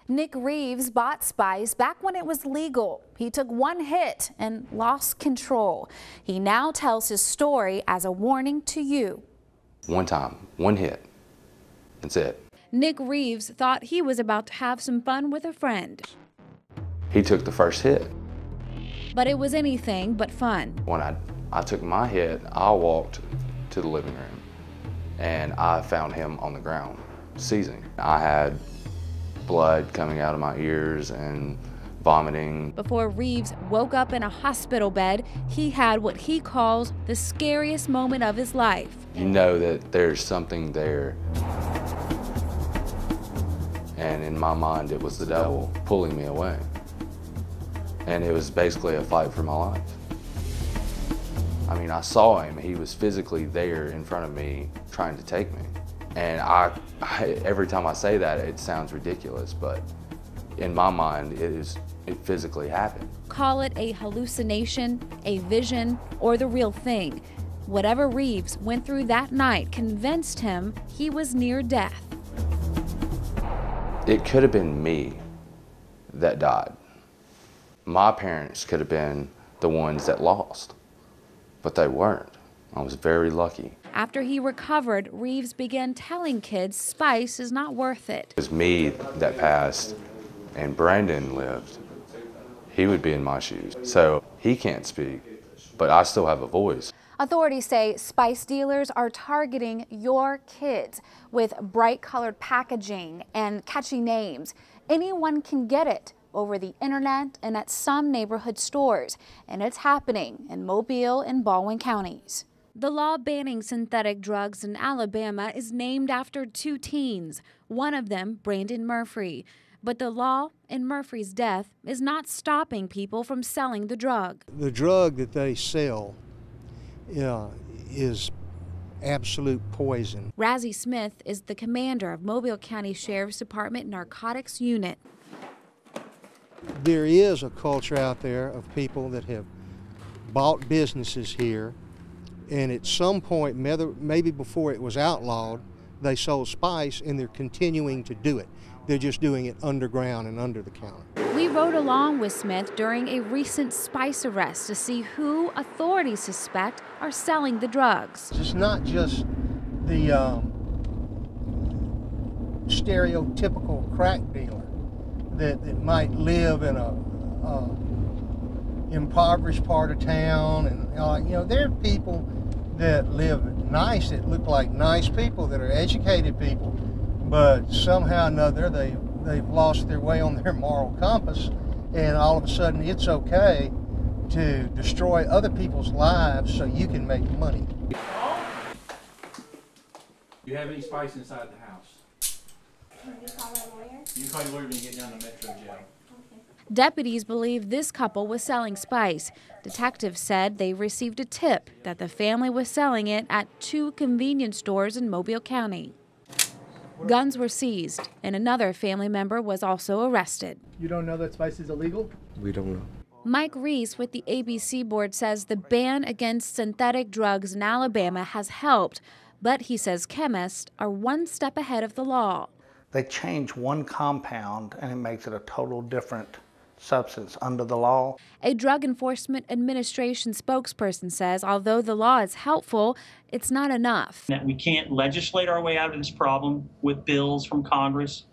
Nick Reeves bought Spice back when it was legal. He took one hit and lost control. He now tells his story as a warning to you. One time, one hit. That's it. Nick Reeves thought he was about to have some fun with a friend. He took the first hit. But it was anything but fun. When I took my hit, I walked to the living room and I found him on the ground, seizing. I had blood coming out of my ears and vomiting. Before Reeves woke up in a hospital bed, he had what he calls the scariest moment of his life. You know that there's something there. And in my mind, it was the devil pulling me away. And it was basically a fight for my life. I mean, I saw him. He was physically there in front of me trying to take me. And every time I say that, it sounds ridiculous, but in my mind, it physically happened. Call it a hallucination, a vision, or the real thing. Whatever Reeves went through that night convinced him he was near death. It could have been me that died. My parents could have been the ones that lost, but they weren't. I was very lucky. After he recovered, Reeves began telling kids Spice is not worth it. It was me that passed and Brandon lived. He would be in my shoes. So he can't speak, but I still have a voice. Authorities say Spice dealers are targeting your kids with bright colored packaging and catchy names. Anyone can get it over the internet and at some neighborhood stores, and it's happening in Mobile and Baldwin counties. The law banning synthetic drugs in Alabama is named after two teens, one of them Brandon Murphy. But the law in Murphy's death is not stopping people from selling the drug. The drug that they sell is absolute poison. Razzie Smith is the commander of Mobile County Sheriff's Department Narcotics Unit. There is a culture out there of people that have bought businesses here, and at some point, maybe before it was outlawed, they sold Spice, and they're continuing to do it. They're just doing it underground and under the counter. We rode along with Smith during a recent Spice arrest to see who authorities suspect are selling the drugs. It's not just the stereotypical crack dealer that might live in a impoverished part of town, and there are people that live nice, that look like nice people, that are educated people, but somehow or another they've lost their way on their moral compass, and all of a sudden it's okay to destroy other people's lives so you can make money. Do you have any Spice inside the house? Can you call my lawyer? You can call your lawyer when you get down to Metro Jail. Deputies believe this couple was selling Spice. Detectives said they received a tip that the family was selling it at two convenience stores in Mobile County. Guns were seized, and another family member was also arrested. You don't know that Spice is illegal? We don't know. Mike Reese with the ABC board says the ban against synthetic drugs in Alabama has helped, but he says chemists are one step ahead of the law. They change one compound and it makes it a total different substance under the law. A Drug Enforcement Administration spokesperson says although the law is helpful, it's not enough. That we can't legislate our way out of this problem with bills from Congress.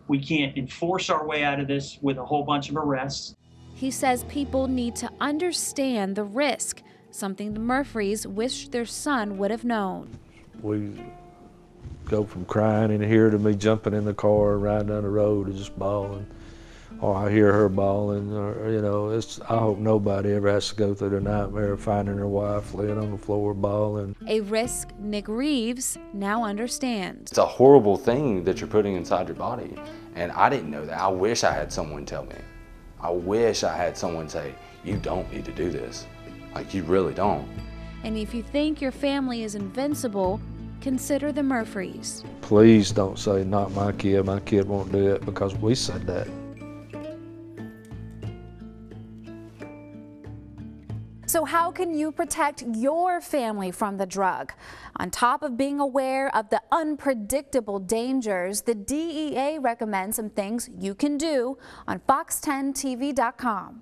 We can't enforce our way out of this with a whole bunch of arrests. He says people need to understand the risk, something the Murphys wish their son would have known. We go from crying in here to me jumping in the car and riding down the road and just bawling. Or I hear her bawling, or, I hope nobody ever has to go through the nightmare of finding their wife laying on the floor bawling. A risk Nick Reeves now understands. It's a horrible thing that you're putting inside your body, and I didn't know that. I wish I had someone tell me. I wish I had someone say, you don't need to do this. Like, you really don't. And if you think your family is invincible, consider the Murphys. Please don't say, not my kid won't do it, because we said that. So how can you protect your family from the drug? On top of being aware of the unpredictable dangers, the DEA recommends some things you can do on fox10tv.com.